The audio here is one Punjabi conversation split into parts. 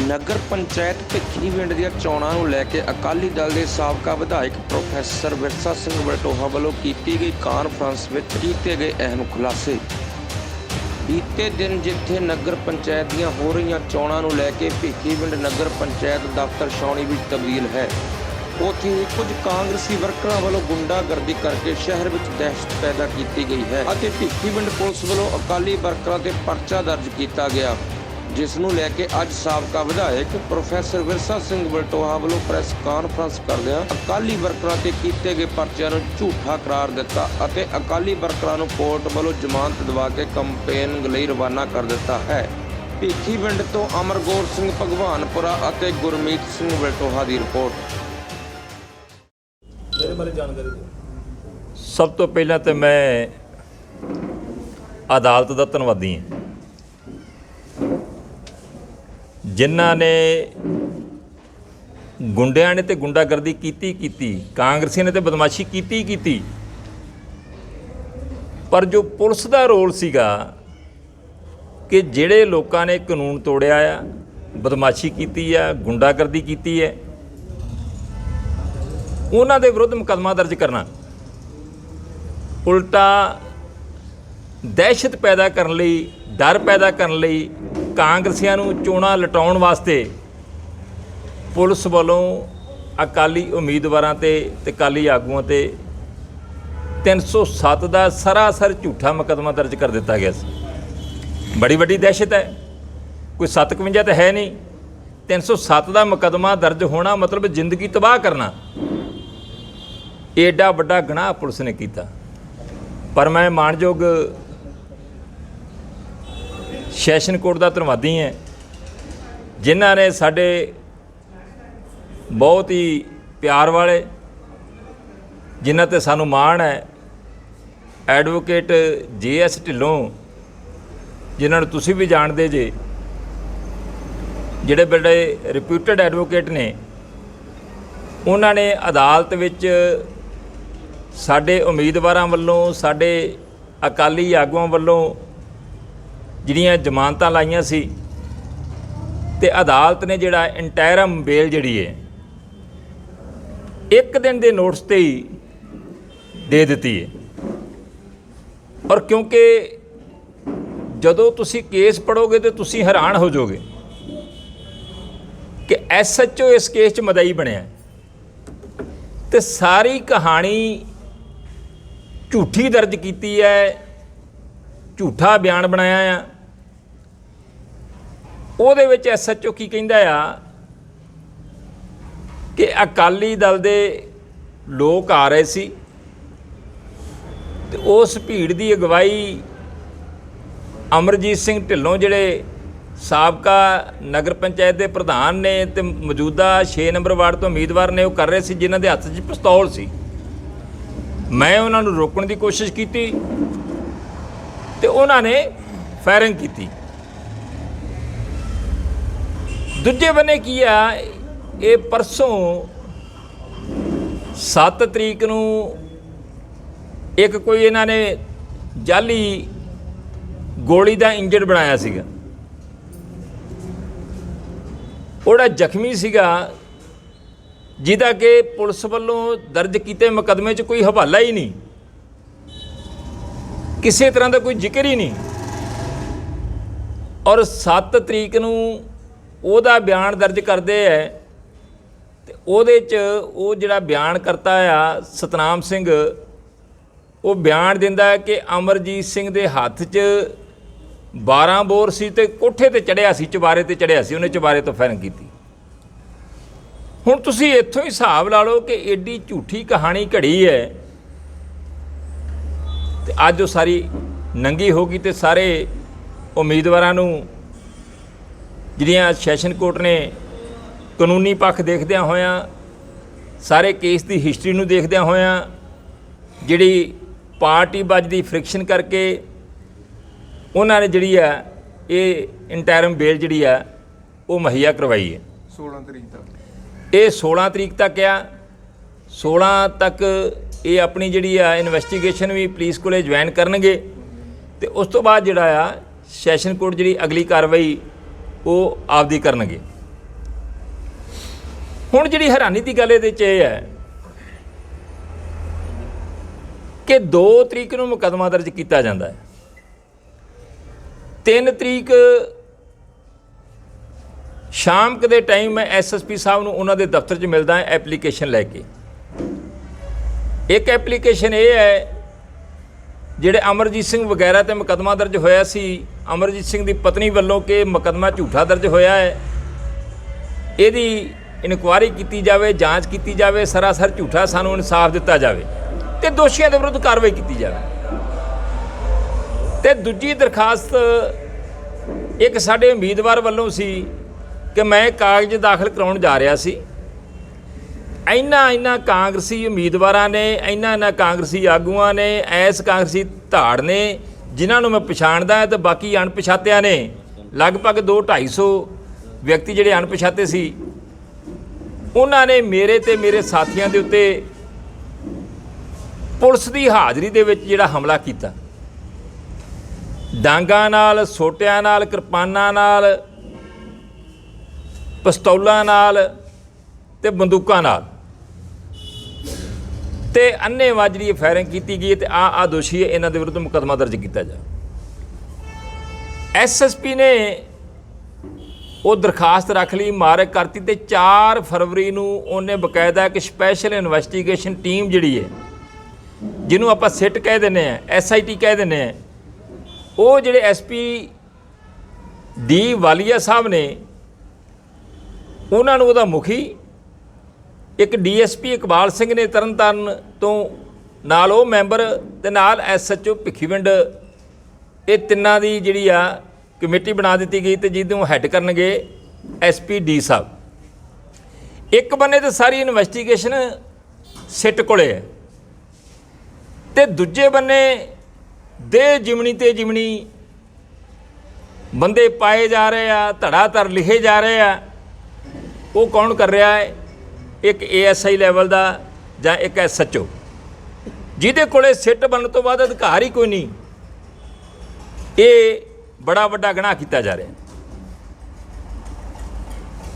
ਨਗਰ ਪੰਚਾਇਤ ਭਿੱਖੀਵਿੰਡ ਦੀਆਂ ਚੋਣਾਂ ਨੂੰ ਲੈ ਕੇ ਅਕਾਲੀ ਦਲ ਦੇ ਸਾਬਕਾ ਵਿਧਾਇਕ ਪ੍ਰੋਫੈਸਰ ਵਿਰਸਾ ਸਿੰਘ ਵਲਟੋਹਾ ਵੱਲੋਂ ਕੀਤੀ ਗਈ ਕਾਨਫਰੰਸ ਵਿੱਚ ਕੀਤੇ ਗਏ ਅਹਿਮ ਖੁਲਾਸੇ। ਬੀਤੇ ਦਿਨ ਜਿੱਥੇ ਨਗਰ ਪੰਚਾਇਤ ਦੀਆਂ ਹੋ ਰਹੀਆਂ ਚੋਣਾਂ ਨੂੰ ਲੈ ਕੇ ਭਿੱਖੀਵਿੰਡ ਨਗਰ ਪੰਚਾਇਤ ਦਫ਼ਤਰ ਛਾਉਣੀ ਵਿੱਚ ਤਬਦੀਲ ਹੈ, ਉੱਥੇ ਹੀ ਕੁਝ ਕਾਂਗਰਸੀ ਵਰਕਰਾਂ ਵੱਲੋਂ ਗੁੰਡਾਗਰਦੀ ਕਰਕੇ ਸ਼ਹਿਰ ਵਿੱਚ ਦਹਿਸ਼ਤ ਪੈਦਾ ਕੀਤੀ ਗਈ ਹੈ ਅਤੇ ਭਿੱਖੀਵਿੰਡ ਪੁਲਿਸ ਵੱਲੋਂ ਅਕਾਲੀ ਵਰਕਰਾਂ ਤੇ ਪਰਚਾ ਦਰਜ ਕੀਤਾ ਗਿਆ, ਜਿਸ ਨੂੰ ਲੈ ਕੇ ਅੱਜ ਸਾਬਕਾ ਵਿਧਾਇਕ ਪ੍ਰੋਫੈਸਰ ਵਿਰਸਾ ਸਿੰਘ ਵਲਟੋਹਾ ਵੱਲੋਂ ਪ੍ਰੈਸ ਕਾਨਫਰੰਸ ਕਰਦਿਆਂ ਅਕਾਲੀ ਵਰਕਰਾਂ ਤੇ ਕੀਤੇ ਗਏ ਪਰਚਿਆਂ ਨੂੰ ਝੂਠਾ ਕਰਾਰ ਦਿੱਤਾ ਅਤੇ ਅਕਾਲੀ ਵਰਕਰਾਂ ਨੂੰ ਕੋਰਟ ਵੱਲੋਂ ਜ਼ਮਾਨਤ ਦਿਵਾ ਕੇ ਕੰਪੇਨਿੰਗ ਲਈ ਰਵਾਨਾ ਕਰ ਦਿੱਤਾ ਹੈ। ਭਿੱਖੀਵਿੰਡ ਤੋਂ ਅਮਰਗੌਰ ਸਿੰਘ ਭਗਵਾਨਪੁਰਾ ਅਤੇ ਗੁਰਮੀਤ ਸਿੰਘ ਵਲਟੋਹਾ ਦੀ ਰਿਪੋਰਟ। ਸਭ ਤੋਂ ਪਹਿਲਾਂ ਤਾਂ ਮੈਂ ਅਦਾਲਤ ਦਾ ਧੰਨਵਾਦੀ ਹਾਂ, ਜਿਨ੍ਹਾਂ ਨੇ ਗੁੰਡਿਆਂ ਨੇ ਤੇ ਗੁੰਡਾਗਰਦੀ ਕੀਤੀ, ਕਾਂਗਰਸੀਆਂ ਨੇ ਤੇ ਬਦਮਾਸ਼ੀ ਕੀਤੀ, ਪਰ ਜੋ ਪੁਲਿਸ ਦਾ ਰੋਲ ਸੀਗਾ ਕਿ ਜਿਹੜੇ ਲੋਕਾਂ ਨੇ ਕਾਨੂੰਨ ਤੋੜਿਆ ਆ, ਬਦਮਾਸ਼ੀ ਕੀਤੀ ਆ, ਗੁੰਡਾਗਰਦੀ ਕੀਤੀ ਹੈ, ਉਹਨਾਂ ਦੇ ਵਿਰੁੱਧ ਮੁਕੱਦਮਾ ਦਰਜ ਕਰਨਾ, ਉਲਟਾ ਦਹਿਸ਼ਤ ਪੈਦਾ ਕਰਨ ਲਈ, ਡਰ ਪੈਦਾ ਕਰਨ ਲਈ, ਕਾਂਗਰਸੀਆਂ ਨੂੰ ਚੋਣਾਂ ਲਟਾਉਣ ਵਾਸਤੇ ਪੁਲਿਸ ਵੱਲੋਂ ਅਕਾਲੀ ਉਮੀਦਵਾਰਾਂ ਤੇ ਅਕਾਲੀ ਆਗੂਆਂ ਤੇ 307 ਦਾ ਸਰਾਸਰ ਝੂਠਾ ਮੁਕੱਦਮਾ ਦਰਜ ਕਰ ਦਿੱਤਾ ਗਿਆ ਸੀ। ਬੜੀ ਵੱਡੀ ਦਹਿਸ਼ਤ ਹੈ, ਕੋਈ 57 ਤਾਂ ਹੈ ਨਹੀਂ, 307 ਦਾ ਮੁਕੱਦਮਾ ਦਰਜ ਹੋਣਾ ਮਤਲਬ ਜ਼ਿੰਦਗੀ ਤਬਾਹ ਕਰਨਾ। ਏਡਾ ਵੱਡਾ ਗੁਨਾਹ ਪੁਲਿਸ ਨੇ ਕੀਤਾ। ਪਰ ਮੈਂ ਮਾਣਯੋਗ ਸੈਸ਼ਨ ਕੋਰਟ ਦਾ ਧੰਨਵਾਦੀ ਹਾਂ, ਜਿਨ੍ਹਾਂ ਨੇ ਸਾਡੇ ਬਹੁਤ ਹੀ ਪਿਆਰ ਵਾਲੇ, ਜਿਨ੍ਹਾਂ 'ਤੇ ਸਾਨੂੰ ਮਾਣ ਹੈ, ਐਡਵੋਕੇਟ JS ਢਿੱਲੋਂ, ਜਿਨ੍ਹਾਂ ਨੂੰ ਤੁਸੀਂ ਵੀ ਜਾਣਦੇ ਜੇ, ਜਿਹੜੇ ਬੜੇ ਰਿਪਿਊਟਡ ਐਡਵੋਕੇਟ ਨੇ, ਉਹਨਾਂ ਨੇ ਅਦਾਲਤ ਵਿੱਚ ਸਾਡੇ ਉਮੀਦਵਾਰਾਂ ਵੱਲੋਂ, ਸਾਡੇ ਅਕਾਲੀ ਆਗੂਆਂ ਵੱਲੋਂ ਜਿਹੜੀਆਂ ਜ਼ਮਾਨਤਾਂ ਲਾਈਆਂ ਸੀ ਤੇ ਅਦਾਲਤ ਨੇ ਜਿਹੜਾ ਇੰਟੈਰਮ ਬੇਲ ਜਿਹੜੀ ਹੈ 1 ਦਿਨ ਦੇ ਨੋਟਿਸ ਤੇ ਹੀ ਦੇ ਦਿੱਤੀ ਹੈ। ਔਰ ਕਿਉਂਕਿ ਜਦੋਂ ਤੁਸੀਂ ਕੇਸ ਪੜ੍ਹੋਗੇ ਤਾਂ ਤੁਸੀਂ ਹੈਰਾਨ ਹੋ ਜਾਓਗੇ ਕਿ SHO ਇਸ ਕੇਸ 'ਚ ਮਦਈ ਬਣਿਆ ਤੇ ਸਾਰੀ ਕਹਾਣੀ ਝੂਠੀ ਦਰਜ ਕੀਤੀ ਹੈ, ਝੂਠਾ ਬਿਆਨ ਬਣਾਇਆ ਆ। ਉਹਦੇ ਵਿੱਚ SHO ਕੀ ਕਹਿੰਦਾ ਆ ਕਿ ਅਕਾਲੀ ਦਲ ਦੇ ਲੋਕ ਆ ਰਹੇ ਸੀ ਤੇ ਉਸ ਭੀੜ ਦੀ ਅਗਵਾਈ ਅਮਰਜੀਤ ਸਿੰਘ ਢਿੱਲੋਂ, ਜਿਹੜੇ ਸਾਬਕਾ ਨਗਰ ਪੰਚਾਇਤ ਦੇ ਪ੍ਰਧਾਨ ਨੇ ਤੇ ਮੌਜੂਦਾ 6 ਨੰਬਰ ਵਾਰਡ ਤੋਂ ਉਮੀਦਵਾਰ ਨੇ, ਉਹ ਕਰ ਰਹੇ ਸੀ, ਜਿਨ੍ਹਾਂ ਦੇ ਹੱਥ 'ਚ ਪਿਸਤੌਲ ਸੀ। ਮੈਂ ਉਹਨਾਂ ਨੂੰ ਰੋਕਣ ਦੀ ਕੋਸ਼ਿਸ਼ ਕੀਤੀ ਤੇ ਉਹਨਾਂ ਨੇ ਫਾਇਰਿੰਗ ਕੀਤੀ। ਦੂਜੇ ਬੰਨੇ ਕੀ ਆ, ਇਹ ਪਰਸੋਂ 7 ਤਰੀਕ ਨੂੰ ਇੱਕ ਕੋਈ ਇਹਨਾਂ ਨੇ ਜਾਲੀ ਗੋਲੀ ਦਾ ਇੰਜਣ ਬਣਾਇਆ ਸੀਗਾ, ਉਹਦਾ ਜ਼ਖਮੀ ਸੀਗਾ, ਜਿਹਦਾ ਕਿ ਪੁਲਿਸ ਵੱਲੋਂ ਦਰਜ ਕੀਤੇ ਮੁਕੱਦਮੇ 'ਚ ਕੋਈ ਹਵਾਲਾ ਹੀ ਨਹੀਂ, ਕਿਸੇ ਤਰ੍ਹਾਂ ਦਾ ਕੋਈ ਜ਼ਿਕਰ ਹੀ ਨਹੀਂ। ਔਰ 7 ਤਰੀਕ ਨੂੰ ਉਹਦਾ ਬਿਆਨ ਦਰਜ ਕਰਦੇ ਹੈ ਤੇ ਉਹਦੇ 'ਚ ਉਹ ਜਿਹੜਾ ਬਿਆਨ ਕਰਤਾ ਆ ਸਤਨਾਮ ਸਿੰਘ, ਉਹ ਬਿਆਨ ਦਿੰਦਾ ਕਿ ਅਮਰਜੀਤ ਸਿੰਘ ਦੇ ਹੱਥ 'ਚ 12 ਬੋਰ ਸੀ ਤੇ ਕੋਠੇ ਤੇ ਚੜ੍ਹਿਆ ਸੀ, ਚੁਬਾਰੇ ਤੇ ਚੜ੍ਹਿਆ ਸੀ, ਉਹਨੇ ਚੁਬਾਰੇ ਤੋਂ ਫਾਇਰਿੰਗ ਕੀਤੀ। ਹੁਣ ਤੁਸੀਂ ਇੱਥੋਂ ਹੀ ਹਿਸਾਬ ਲਾ ਲਓ ਕਿ ਐਡੀ ਝੂਠੀ ਕਹਾਣੀ ਘੜੀ ਹੈ ਤੇ ਅੱਜ ਉਹ ਸਾਰੀ ਨੰਗੀ ਹੋ ਗਈ ਤੇ ਸਾਰੇ ਉਮੀਦਵਾਰਾਂ ਨੂੰ, ਜਿਹੜੀਆਂ ਸੈਸ਼ਨ ਕੋਰਟ ਨੇ ਕਾਨੂੰਨੀ ਪੱਖ ਦੇਖਦਿਆਂ ਹੋਇਆਂ, ਸਾਰੇ ਕੇਸ ਦੀ ਹਿਸਟਰੀ ਨੂੰ ਦੇਖਦਿਆਂ ਹੋਇਆਂ, ਜਿਹੜੀ ਪਾਰਟੀਬਾਜ਼ੀ ਦੀ ਫ੍ਰਿਕਸ਼ਨ ਕਰਕੇ ਉਹਨਾਂ ਨੇ ਜਿਹੜੀ ਆ ਇਹ ਇੰਟੈਰਮ ਬੇਲ ਜਿਹੜੀ ਆ ਉਹ ਮੁਹੱਈਆ ਕਰਵਾਈ ਹੈ 16 ਤਰੀਕ ਤੱਕ। ਇਹ 16 ਤਰੀਕ ਤੱਕ ਆ, 16 ਤੱਕ ਇਹ ਆਪਣੀ ਜਿਹੜੀ ਆ ਇਨਵੈਸਟੀਗੇਸ਼ਨ ਵੀ ਪੁਲਿਸ ਕੋਲੇ ਜੁਆਇਨ ਕਰਨਗੇ ਤੇ ਉਸ ਤੋਂ ਬਾਅਦ ਜਿਹੜਾ ਆ ਸੈਸ਼ਨ ਕੋਰਟ ਜਿਹੜੀ ਅਗਲੀ ਕਾਰਵਾਈ ਉਹ ਆਪਦੀ ਕਰਨਗੇ। ਹੁਣ ਜਿਹੜੀ ਹੈਰਾਨੀ ਦੀ ਗੱਲ ਇਹਦੇ 'ਚ ਇਹ ਹੈ ਕਿ 2 ਤਰੀਕ ਨੂੰ ਮੁਕੱਦਮਾ ਦਰਜ ਕੀਤਾ ਜਾਂਦਾ ਹੈ, 3 ਤਰੀਕ ਸ਼ਾਮ ਦੇ ਟਾਈਮ ਮੈਂ ਐਸਐਸਪੀ ਸਾਹਿਬ ਨੂੰ ਉਹਨਾਂ ਦੇ ਦਫ਼ਤਰ 'ਚ ਮਿਲਦਾ ਹਾਂ ਐਪਲੀਕੇਸ਼ਨ ਲੈ ਕੇ। ਇੱਕ ਐਪਲੀਕੇਸ਼ਨ ਇਹ ਹੈ ਜਿਹੜੇ ਅਮਰਜੀਤ ਸਿੰਘ ਵਗੈਰਾ ਤੇ ਮੁਕੱਦਮਾ ਦਰਜ ਹੋਇਆ ਸੀ, ਅਮਰਜੀਤ ਸਿੰਘ ਦੀ ਪਤਨੀ ਵੱਲੋਂ ਕਿ ਮੁਕੱਦਮਾ ਝੂਠਾ ਦਰਜ ਹੋਇਆ ਹੈ, ਇਹਦੀ ਇਨਕੁਆਇਰੀ ਕੀਤੀ ਜਾਵੇ, ਜਾਂਚ ਕੀਤੀ ਜਾਵੇ, ਸਰਾਸਰ ਝੂਠਾ, ਸਾਨੂੰ ਇਨਸਾਫ ਦਿੱਤਾ ਜਾਵੇ ਤੇ ਦੋਸ਼ੀਆਂ ਦੇ ਵਿਰੁੱਧ ਕਾਰਵਾਈ ਕੀਤੀ ਜਾਵੇ। ਤੇ ਦੂਜੀ ਦਰਖਾਸਤ ਇੱਕ ਸਾਡੇ ਉਮੀਦਵਾਰ ਵੱਲੋਂ ਸੀ ਕਿ ਮੈਂ ਕਾਗਜ਼ ਦਾਖਲ ਕਰਾਉਣ ਜਾ ਰਿਹਾ ਸੀ। ਇੰਨਾ ਕਾਂਗਰਸੀ ਉਮੀਦਵਾਰਾਂ ਨੇ, ਇੰਨਾ ਕਾਂਗਰਸੀ ਆਗੂਆਂ ਨੇ, ਐਸ ਕਾਂਗਰਸੀ ਧਾੜ ਨੇ ਜਿਨ੍ਹਾਂ ਨੂੰ ਮੈਂ ਪਛਾਣਦਾ ਤੇ ਬਾਕੀ ਅਣਪਛਾਤਿਆਂ ਨੇ, ਲਗਭਗ 200-250 ਵਿਅਕਤੀ ਜਿਹੜੇ ਅਣਪਛਾਤੇ ਸੀ, ਉਹਨਾਂ ਨੇ ਮੇਰੇ ਤੇ ਮੇਰੇ ਸਾਥੀਆਂ ਦੇ ਉੱਤੇ ਪੁਲਿਸ ਦੀ ਹਾਜ਼ਰੀ ਦੇ ਵਿੱਚ ਜਿਹੜਾ ਹਮਲਾ ਕੀਤਾ, ਡਾਂਗਾਂ ਨਾਲ, ਸੋਟਿਆਂ ਨਾਲ, ਕਿਰਪਾਨਾਂ ਨਾਲ, ਪਿਸਤੌਲਾਂ ਨਾਲ ਤੇ ਬੰਦੂਕਾਂ ਨਾਲ, ਤੇ ਅੰਨ੍ਹੇਵਾਹ ਜਿਹੜੀ ਫਾਇਰਿੰਗ ਕੀਤੀ ਗਈ ਤੇ ਆ ਦੋਸ਼ੀ ਹੈ, ਇਹਨਾਂ ਦੇ ਵਿਰੁੱਧ ਮੁਕੱਦਮਾ ਦਰਜ ਕੀਤਾ ਜਾ। ਐਸਐਸਪੀ ਨੇ ਉਹ ਦਰਖਾਸਤ ਰੱਖ ਲਈ, ਮਾਰਕ ਕਰਤੀ ਤੇ 4 ਫਰਵਰੀ ਨੂੰ ਉਹਨੇ ਬਕਾਇਦਾ ਇੱਕ ਸਪੈਸ਼ਲ ਇਨਵੈਸਟੀਗੇਸ਼ਨ ਟੀਮ ਜਿਹੜੀ ਹੈ, ਜਿਹਨੂੰ ਆਪਾਂ ਸਿੱਟ ਕਹਿ ਦਿੰਦੇ ਹਾਂ, SIT ਕਹਿ ਦਿੰਦੇ ਹਾਂ, ਉਹ ਜਿਹੜੇ SP ਡੀ ਵਾਲੀਆ ਸਾਹਿਬ ਨੇ, ਉਹਨਾਂ ਨੂੰ ਉਹਦਾ ਮੁਖੀ ਇੱਕ DSP ਇਕਬਾਲ ਸਿੰਘ ਨੇ ਤਰਨਤਾਰਨ ਤੋਂ, ਨਾਲ ਉਹ ਮੈਂਬਰ ਤੇ ਨਾਲ SHO ਭਿੱਖੀਵਿੰਡ, ਇਹ ਤਿੰਨਾਂ ਦੀ ਜਿਹੜੀ ਆ ਕਮੇਟੀ ਬਣਾ ਦਿੱਤੀ ਗਈ ਤੇ ਜਿਹਨੂੰ ਹੈੱਡ ਕਰਨਗੇ SP ਡੀ ਸਾਹਿਬ। ਇੱਕ ਬੰਨੇ ਤੇ ਸਾਰੀ ਇਨਵੈਸਟੀਗੇਸ਼ਨ ਸਿੱਟ ਕੋਲੇ ਹੈ ਤੇ ਦੂਜੇ ਬੰਨੇ ਦੇ ਜਿਮਣੀ ਤੇ ਜਿਮਣੀ ਬੰਦੇ ਪਾਏ ਜਾ ਰਹੇ ਆ, ਧੜਾਧੜ ਲਿਖੇ ਜਾ ਰਹੇ ਆ। ਉਹ ਕੌਣ ਕਰ ਰਿਹਾ ਹੈ? ਇੱਕ ASI ਲੈਵਲ ਦਾ ਜਾਂ ਇੱਕ SHO, ਜਿਹਦੇ ਕੋਲੇ ਸਿੱਟ ਬਣਨ ਤੋਂ ਬਾਅਦ ਅਧਿਕਾਰ ਹੀ ਕੋਈ ਨਹੀਂ। ਇਹ ਬੜਾ ਵੱਡਾ ਗੁਨਾਹ ਕੀਤਾ ਜਾ ਰਿਹਾ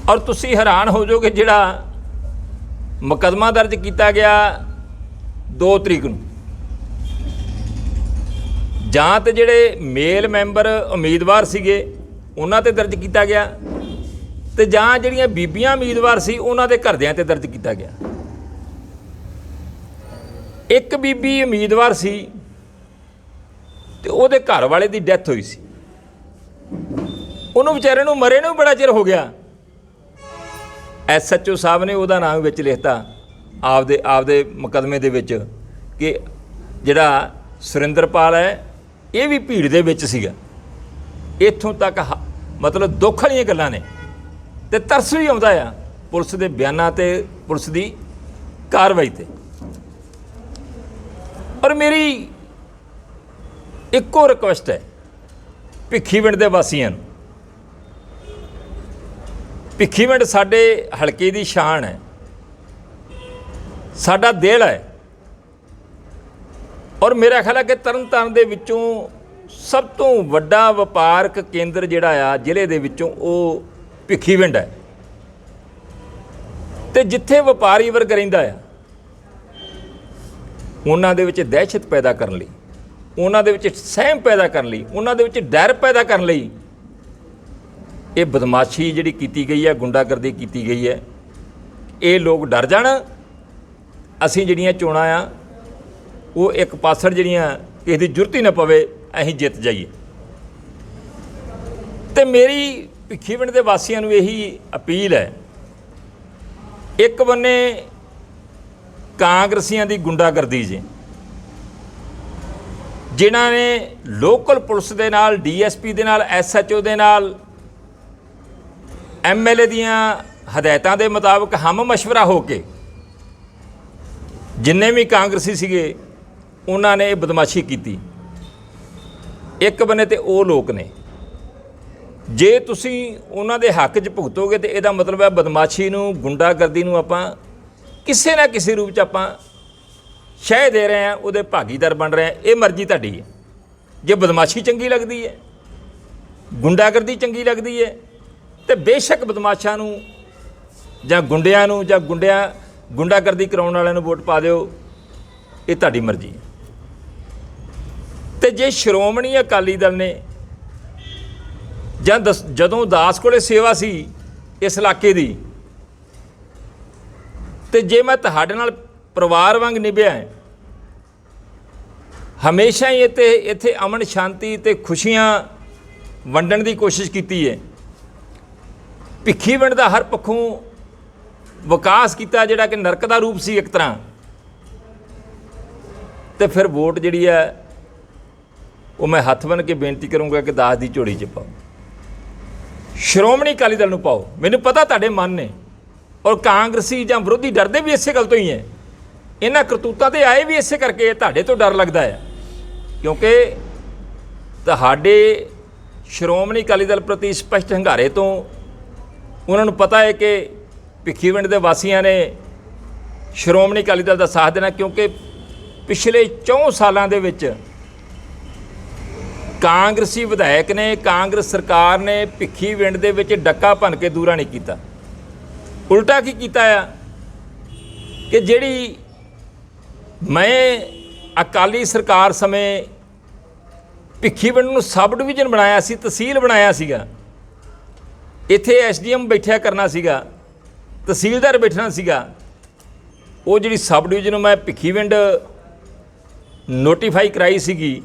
ਔਰ ਤੁਸੀਂ ਹੈਰਾਨ ਹੋ ਜਾਓਗੇ, ਜਿਹੜਾ ਮੁਕੱਦਮਾ ਦਰਜ ਕੀਤਾ ਗਿਆ 2 ਤਰੀਕ ਨੂੰ, ਜਾਂ ਤੇ ਜਿਹੜੇ ਮੇਲ ਮੈਂਬਰ ਉਮੀਦਵਾਰ ਸੀਗੇ ਉਹਨਾਂ ਤੇ ਦਰਜ ਕੀਤਾ ਗਿਆ ਤੇ ਜਾਂ ਜਿਹੜੀਆਂ ਬੀਬੀਆਂ ਉਮੀਦਵਾਰ ਸੀ ਉਹਨਾਂ ਦੇ ਘਰਦਿਆਂ ਤੇ ਦਰਜ ਕੀਤਾ ਗਿਆ। ਇੱਕ ਬੀਬੀ ਉਮੀਦਵਾਰ ਸੀ ਤੇ ਉਹਦੇ ਘਰ ਵਾਲੇ ਦੀ ਡੈਥ ਹੋਈ ਸੀ, ਉਹਨੂੰ ਵਿਚਾਰੇ ਨੂੰ ਮਰੇ ਨੂੰ ਬੜਾ ਚਿਰ ਹੋ ਗਿਆ। SHO ਸਾਹਿਬ ਨੇ ਉਹਦਾ ਨਾਮ ਵਿੱਚ ਲਿਖਤਾ ਆਪਦੇ ਮੁਕੱਦਮੇ ਦੇ ਵਿੱਚ ਕਿ ਜਿਹੜਾ ਸੁਰਿੰਦਰਪਾਲ ਹੈ ਇਹ ਵੀ ਭੀੜ ਦੇ ਵਿੱਚ ਸੀਗਾ। ਇੱਥੋਂ ਤੱਕ ਮਤਲਬ ਦੁੱਖ ਵਾਲੀਆਂ ਗੱਲਾਂ ਨੇ ਤੇ ਤਰਸ ਵੀ ਆਉਂਦਾ ਆ ਪੁਲਿਸ ਦੇ ਬਿਆਨਾਂ ਤੇ, ਪੁਲਿਸ ਦੀ ਕਾਰਵਾਈ ਤੇ। ਪਰ ਮੇਰੀ ਇੱਕੋ ਰਿਕੁਐਸਟ ਹੈ ਭਿੱਖੀਵਿੰਡ ਦੇ ਵਾਸੀਆਂ ਨੂੰ, ਭਿੱਖੀਵਿੰਡ ਸਾਡੇ ਹਲਕੇ ਦੀ ਸ਼ਾਨ ਹੈ, ਸਾਡਾ ਦਿਲ ਹੈ ਔਰ ਮੇਰਾ ਖਿਆਲ ਹੈ ਕਿ ਤਰਨਤਾਰਨ ਦੇ ਵਿੱਚੋਂ ਸਭ ਤੋਂ ਵੱਡਾ ਵਪਾਰਕ ਕੇਂਦਰ ਜਿਹੜਾ ਆ ਜ਼ਿਲ੍ਹੇ ਦੇ ਵਿੱਚੋਂ ਉਹ ਭਿੱਖੀਵਿੰਡ ਹੈ। ਤੇ ਜਿੱਥੇ ਵਪਾਰੀ ਵਰਗ ਰਹਿੰਦਾ ਆ ਉਹਨਾਂ ਦੇ ਵਿੱਚ ਦਹਿਸ਼ਤ ਪੈਦਾ ਕਰਨ ਲਈ, ਉਹਨਾਂ ਦੇ ਵਿੱਚ ਸਹਿਮ ਪੈਦਾ ਕਰਨ ਲਈ, ਉਹਨਾਂ ਦੇ ਵਿੱਚ ਡਰ ਪੈਦਾ ਕਰਨ ਲਈ ਇਹ ਬਦਮਾਸ਼ੀ ਜਿਹੜੀ ਕੀਤੀ ਗਈ ਹੈ, ਗੁੰਡਾਗਰਦੀ ਕੀਤੀ ਗਈ ਹੈ। ਇਹ ਲੋਕ ਡਰ ਜਾਣ, ਅਸੀਂ ਜਿਹੜੀਆਂ ਚੋਣਾਂ ਆ ਉਹ ਇੱਕ ਪਾਸੜ ਜਿਹੜੀਆਂ ਕਿਸੇ ਦੀ ਜ਼ਰੂਰਤ ਹੀ ਨਾ ਪਵੇ, ਅਸੀਂ ਜਿੱਤ ਜਾਈਏ। ਤੇ ਮੇਰੀ ਭਿੱਖੀਵਿੰਡ ਦੇ ਵਾਸੀਆਂ ਨੂੰ ਇਹੀ ਅਪੀਲ ਹੈ, ਇੱਕ ਬੰਨੇ ਕਾਂਗਰਸੀਆਂ ਦੀ ਗੁੰਡਾਗਰਦੀ ਜਿਨ੍ਹਾਂ ਨੇ ਲੋਕਲ ਪੁਲਿਸ ਦੇ ਨਾਲ, DSP ਦੇ ਨਾਲ, SHO ਦੇ ਨਾਲ, MLA ਦੀਆਂ ਹਦਾਇਤਾਂ ਦੇ ਮੁਤਾਬਕ ਹਮ ਮਸ਼ਵਰਾ ਹੋ ਕੇ ਜਿੰਨੇ ਵੀ ਕਾਂਗਰਸੀ ਸੀਗੇ ਉਹਨਾਂ ਨੇ ਇਹ ਬਦਮਾਸ਼ੀ ਕੀਤੀ। ਇੱਕ ਬੰਨੇ ਤੇ ਉਹ ਲੋਕ ਨੇ, ਜੇ ਤੁਸੀਂ ਉਹਨਾਂ ਦੇ ਹੱਕ 'ਚ ਭੁਗਤੋਗੇ ਤੇ ਇਹਦਾ ਮਤਲਬ ਹੈ ਬਦਮਾਸ਼ੀ ਨੂੰ, ਗੁੰਡਾਗਰਦੀ ਨੂੰ ਆਪਾਂ ਕਿਸੇ ਨਾ ਕਿਸੇ ਰੂਪ 'ਚ ਆਪਾਂ ਸ਼ਹਿ ਦੇ ਰਹੇ ਹਾਂ, ਉਹਦੇ ਭਾਗੀਦਾਰ ਬਣ ਰਹੇ ਹਾਂ। ਇਹ ਮਰਜ਼ੀ ਤੁਹਾਡੀ ਹੈ। ਜੇ ਬਦਮਾਸ਼ੀ ਚੰਗੀ ਲੱਗਦੀ ਹੈ, ਗੁੰਡਾਗਰਦੀ ਚੰਗੀ ਲੱਗਦੀ ਹੈ ਤੇ ਬੇਸ਼ੱਕ ਬਦਮਾਸ਼ਾਂ ਨੂੰ ਜਾਂ ਗੁੰਡਿਆਂ ਨੂੰ ਜਾਂ ਗੁੰਡਾਗਰਦੀ ਕਰਾਉਣ ਵਾਲਿਆਂ ਨੂੰ ਵੋਟ ਪਾ ਦਿਓ, ਇਹ ਤੁਹਾਡੀ ਮਰਜ਼ੀ ਹੈ। ਤੇ ਜੇ ਸ਼੍ਰੋਮਣੀ ਅਕਾਲੀ ਦਲ ਨੇ ਜਾਂ ਜਦੋਂ ਦਾਸ ਕੋਲੇ ਸੇਵਾ ਸੀ ਇਸ ਇਲਾਕੇ ਦੀ, ਤੇ ਜੇ ਮੈਂ ਤੁਹਾਡੇ ਨਾਲ ਪਰਿਵਾਰ ਵਾਂਗ ਨਿਭਿਆ, ਹਮੇਸ਼ਾ ਹੀ ਇੱਥੇ ਅਮਨ ਸ਼ਾਂਤੀ ਤੇ ਖੁਸ਼ੀਆਂ ਵੰਡਣ ਦੀ ਕੋਸ਼ਿਸ਼ ਕੀਤੀ ਹੈ, ਭਿੱਖੀਵਿੰਡ ਦਾ ਹਰ ਪੱਖੋਂ ਵਿਕਾਸ ਕੀਤਾ ਜਿਹੜਾ ਕਿ ਨਰਕ ਦਾ ਰੂਪ ਸੀ ਇੱਕ ਤਰ੍ਹਾਂ, ਤੇ ਫਿਰ ਵੋਟ ਜਿਹੜੀ ਹੈ ਉਹ ਮੈਂ ਹੱਥ ਬੰਨ੍ਹ ਕੇ ਬੇਨਤੀ ਕਰੂੰਗਾ ਕਿ ਦਾਸ ਦੀ ਝੋਲੀ 'ਚ ਪਾਓ, ਸ਼੍ਰੋਮਣੀ ਅਕਾਲੀ ਦਲ ਨੂੰ ਪਾਓ। ਮੈਨੂੰ ਪਤਾ ਤੁਹਾਡੇ ਮਨ ਨੇ, ਔਰ ਕਾਂਗਰਸੀ ਜਾਂ ਵਿਰੋਧੀ ਡਰਦੇ ਵੀ ਇਸੇ ਗੱਲ ਤੋਂ ਹੀ ਹੈ, ਇਹਨਾਂ ਕਰਤੂਤਾਂ ਤੇ ਆਏ ਵੀ ਇਸੇ ਕਰਕੇ, ਤੁਹਾਡੇ ਤੋਂ ਡਰ ਲੱਗਦਾ ਹੈ, ਕਿਉਂਕਿ ਤੁਹਾਡੇ ਸ਼੍ਰੋਮਣੀ ਅਕਾਲੀ ਦਲ ਪ੍ਰਤੀ ਸਪਸ਼ਟ ਹੰਗਾਰੇ ਤੋਂ ਉਹਨਾਂ ਨੂੰ ਪਤਾ ਹੈ ਕਿ ਭਿੱਖੀਵਿੰਡ ਦੇ ਵਾਸੀਆਂ ਨੇ ਸ਼੍ਰੋਮਣੀ ਅਕਾਲੀ ਦਲ ਦਾ ਸਾਥ ਦੇਣਾ, ਕਿਉਂਕਿ ਪਿਛਲੇ 4 ਸਾਲਾਂ ਦੇ ਵਿੱਚ ਕਾਂਗਰਸੀ ਵਿਧਾਇਕ ਨੇ, ਕਾਂਗਰਸ ਸਰਕਾਰ ਨੇ ਭਿੱਖੀਵਿੰਡ ਦੇ ਵਿੱਚ ਡੱਕਾ ਭੰਨ ਕੇ ਦੂਰਾ ਨਹੀਂ ਕੀਤਾ। ਉਲਟਾ ਕੀ ਕੀਤਾ ਆ ਕਿ ਜਿਹੜੀ ਮੈਂ ਅਕਾਲੀ ਸਰਕਾਰ ਸਮੇਂ ਭਿੱਖੀਵਿੰਡ ਨੂੰ ਸਬ ਡਿਵੀਜ਼ਨ ਬਣਾਇਆ ਸੀ, ਤਹਿਸੀਲ ਬਣਾਇਆ ਸੀਗਾ, ਇੱਥੇ ਐਸਡੀਐਮ ਬੈਠਿਆ ਕਰਨਾ ਸੀਗਾ, ਤਹਿਸੀਲਦਾਰ ਬੈਠਣਾ ਸੀਗਾ, ਉਹ ਜਿਹੜੀ ਸਬ ਡਿਵੀਜ਼ਨ ਮੈਂ ਭਿੱਖੀਵਿੰਡ ਨੋਟੀਫਾਈ ਕਰਾਈ ਸੀਗੀ,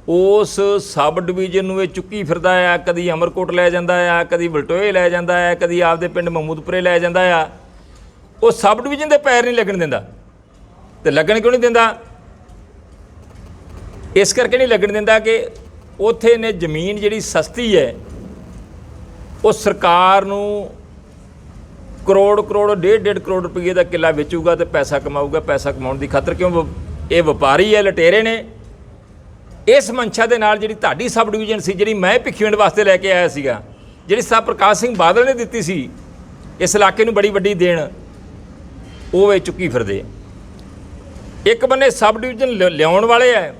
ਉਸ ਸਬ ਡਿਵੀਜ਼ਨ ਨੂੰ ਇਹ ਚੁੱਕੀ ਫਿਰਦਾ ਆ, ਕਦੀ ਅਮਰਕੋਟ ਲੈ ਜਾਂਦਾ ਆ, ਕਦੀ ਬਲਟੋਏ ਲੈ ਜਾਂਦਾ ਆ, ਕਦੀ ਆਪਦੇ ਪਿੰਡ ਮਹਮੂਦਪੁਰੇ ਲੈ ਜਾਂਦਾ ਆ। ਉਹ ਸਬ ਡਿਵੀਜ਼ਨ ਦੇ ਪੈਰ ਨਹੀਂ ਲੱਗਣ ਦਿੰਦਾ। ਤੇ ਲੱਗਣ ਕਿਉਂ ਨਹੀਂ ਦਿੰਦਾ? ਇਸ ਕਰਕੇ ਨਹੀਂ ਲੱਗਣ ਦਿੰਦਾ ਕਿ ਉੱਥੇ ਨੇ ਜ਼ਮੀਨ ਜਿਹੜੀ ਸਸਤੀ ਹੈ, ਉਹ ਸਰਕਾਰ ਨੂੰ ਕਰੋੜ 1.5 ਕਰੋੜ ਰੁਪਏ ਦਾ ਕਿੱਲਾ ਵੇਚੂਗਾ ਤੇ ਪੈਸਾ ਕਮਾਊਗਾ। ਪੈਸਾ ਕਮਾਉਣ ਦੀ ਖਾਤਰ, ਕਿਉਂ ਇਹ ਵਪਾਰੀ ਹੈ, ਲਟੇਰੇ ਨੇ। ਇਸ ਮਨਸ਼ਾ ਦੇ ਨਾਲ ਜਿਹੜੀ ਤੁਹਾਡੀ ਸਬ ਡਿਵੀਜ਼ਨ ਸੀ, ਜਿਹੜੀ ਮੈਂ ਭਿੱਖੀਵਿੰਡ ਵਾਸਤੇ ਲੈ ਕੇ ਆਇਆ ਸੀਗਾ, ਜਿਹੜੀ ਸਾਹਿਬ ਪ੍ਰਕਾਸ਼ ਸਿੰਘ ਬਾਦਲ ਨੇ ਦਿੱਤੀ ਸੀ ਇਸ ਇਲਾਕੇ ਨੂੰ ਬੜੀ ਵੱਡੀ ਦੇਣ, ਉਹ ਇਹ ਚੁੱਕੀ ਫਿਰਦੇ। ਇੱਕ ਬੰਨੇ ਸਬ ਡਿਵੀਜ਼ਨ ਲਿਆਉਣ ਵਾਲੇ ਹੈ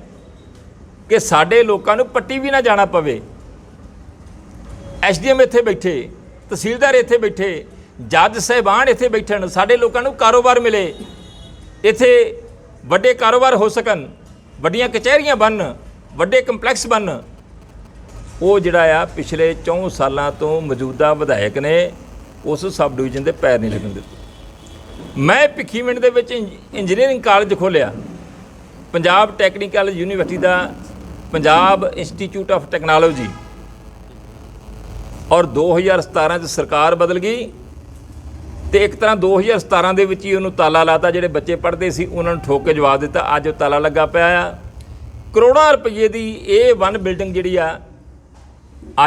ਕਿ ਸਾਡੇ ਲੋਕਾਂ ਨੂੰ ਪੱਟੀ ਵੀ ਨਾ ਜਾਣਾ ਪਵੇ। ਐਸਡੀਐਮ ਇੱਥੇ ਬੈਠੇ, ਤਹਿਸੀਲਦਾਰ ਇੱਥੇ ਬੈਠੇ, ਜੱਜ ਸਾਹਿਬਾਨ ਇੱਥੇ ਬੈਠਣ, ਸਾਡੇ ਲੋਕਾਂ ਨੂੰ ਕਾਰੋਬਾਰ ਮਿਲੇ, ਇੱਥੇ ਵੱਡੇ ਕਾਰੋਬਾਰ ਹੋ ਸਕਣ, ਵੱਡੀਆਂ ਕਚਹਿਰੀਆਂ ਬਣਨ, ਵੱਡੇ ਕੰਪਲੈਕਸ ਬਣਨ। ਉਹ ਜਿਹੜਾ ਆ ਪਿਛਲੇ 4 ਸਾਲਾਂ ਤੋਂ ਮੌਜੂਦਾ ਵਿਧਾਇਕ ਨੇ ਉਸ ਸਬ ਡਿਵੀਜ਼ਨ ਦੇ ਪੈਰ ਨਹੀਂ ਲੱਗਣ ਦਿੱਤੇ। ਮੈਂ ਭਿੱਖੀਵਿੰਡ ਦੇ ਵਿੱਚ ਇੰਜੀਨੀਅਰਿੰਗ ਕਾਲਜ ਖੋਲ੍ਹਿਆ, Punjab technical university the, Punjab institute of technology, ਔਰ 2017 'ਚ ਸਰਕਾਰ ਬਦਲ ਗਈ ਤੇ ਇੱਕ ਤਰ੍ਹਾਂ 2017 ਦੇ ਵਿੱਚ ਹੀ ਉਹਨੂੰ ਤਾਲਾ ਲਾਤਾ। ਜਿਹੜੇ ਬੱਚੇ ਪੜ੍ਹਦੇ ਸੀ ਉਹਨਾਂ ਨੂੰ ਠੋਕ ਕੇ ਜਵਾਬ ਦਿੱਤਾ। ਅੱਜ ਉਹ ਤਾਲਾ ਲੱਗਾ ਪਿਆ ਆ। ਕਰੋੜਾਂ ਰੁਪਏ ਦੀ A1 ਬਿਲਡਿੰਗ ਜਿਹੜੀ ਆ,